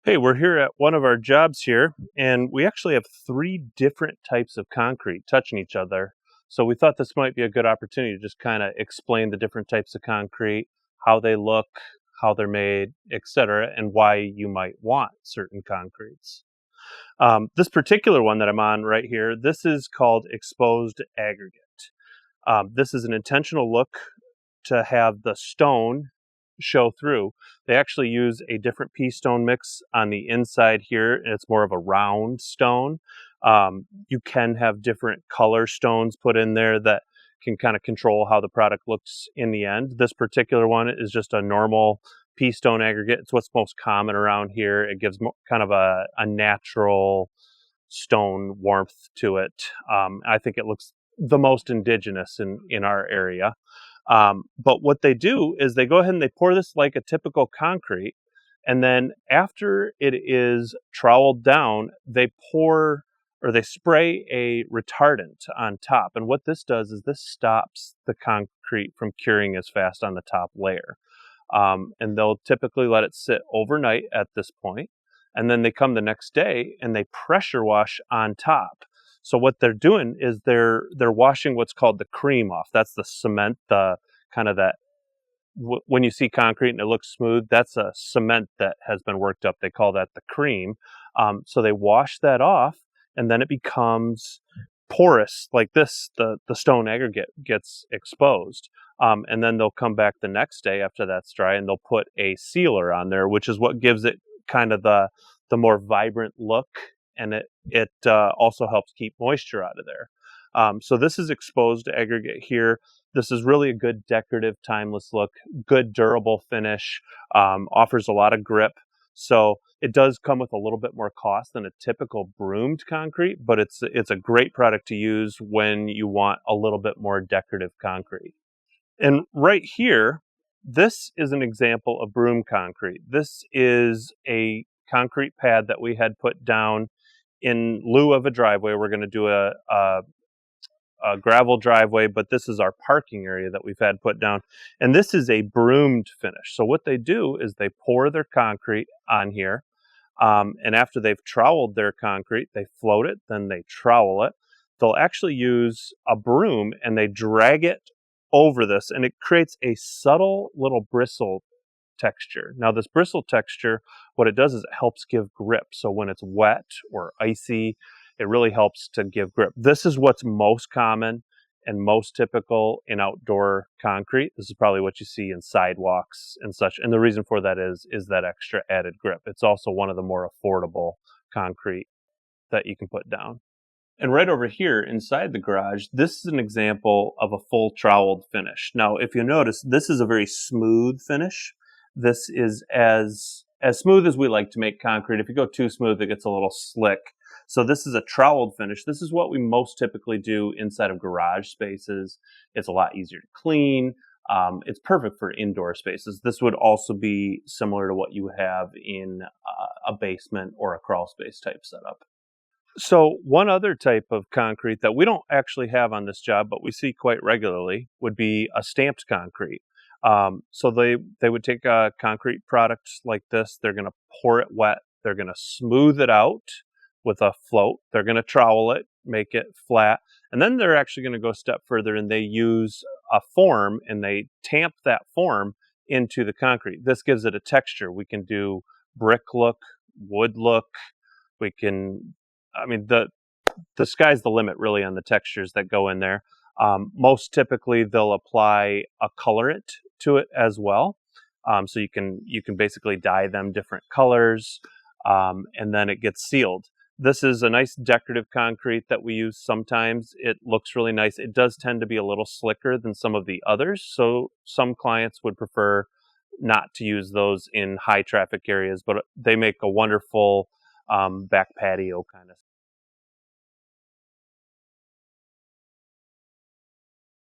Hey, we're here at one of our jobs here, and we actually have three different types of concrete touching each other. So we thought this might be a good opportunity to just kind of explain the different types of concrete, how they look, how they're made, etc., and why you might want certain concretes. This particular one that I'm on right here, this is called exposed aggregate. This is an intentional look to have the stone show through. They actually use a different pea stone mix on the inside here, and it's more of a round stone. You can have different color stones put in there that can kind of control how the product looks in the end. This particular one is just a normal pea stone aggregate. It's what's most common around here. It gives kind of a natural stone warmth to it. I think it looks the most indigenous in our area. But what they do is they go ahead and they pour this like a typical concrete. And then after it is troweled down, they pour or they spray a retardant on top. And what this does is this stops the concrete from curing as fast on the top layer. And they'll typically let it sit overnight at this point. And then they come the next day and they pressure wash on top. So what they're doing is they're washing what's called the cream off. That's the cement, the kind of that when you see concrete and it looks smooth, that's a cement that has been worked up. They call that the cream. So they wash that off, and then it becomes porous like this. The stone aggregate gets exposed, and then they'll come back the next day after that's dry, and they'll put a sealer on there, which is what gives it kind of the more vibrant look, and it also helps keep moisture out of there. So this is exposed aggregate here. This is really a good decorative, timeless look, good durable finish, offers a lot of grip. So it does come with a little bit more cost than a typical broomed concrete, but it's a great product to use when you want a little bit more decorative concrete. And right here, this is an example of broom concrete. This is a concrete pad that we had put down in lieu of a driveway. We're going to do a gravel driveway, but this is our parking area that we've had put down. And this is a broomed finish. So what they do is they pour their concrete on here. And after they've troweled their concrete, they float it, then they trowel it. They'll actually use a broom and they drag it over this, and it creates a subtle little bristle texture. Now this bristle texture, what it does is it helps give grip. So when it's wet or icy, it really helps to give grip. This is what's most common and most typical in outdoor concrete. This is probably what you see in sidewalks and such. And the reason for that is that extra added grip. It's also one of the more affordable concrete that you can put down. And right over here inside the garage, this is an example of a full troweled finish. Now, if you notice, this is a very smooth finish. This is as smooth as we like to make concrete. If you go too smooth, it gets a little slick. So this is a troweled finish. This is what we most typically do inside of garage spaces. It's a lot easier to clean. It's perfect for indoor spaces. This would also be similar to what you have in a basement or a crawl space type setup. So one other type of concrete that we don't actually have on this job, but we see quite regularly, would be a stamped concrete. So they would take a concrete product like this. They're going to pour it wet. They're going to smooth it out with a float. They're going to trowel it, make it flat. And then they're actually going to go a step further, and they use a form and they tamp that form into the concrete. This gives it a texture. We can do brick look, wood look. We can, the sky's the limit really on the textures that go in there. Most typically they'll apply a colorant to it as well. So you can basically dye them different colors, and then it gets sealed. This is a nice decorative concrete that we use sometimes. It looks really nice. It does tend to be a little slicker than some of the others. So some clients would prefer not to use those in high traffic areas, but they make a wonderful back patio kind of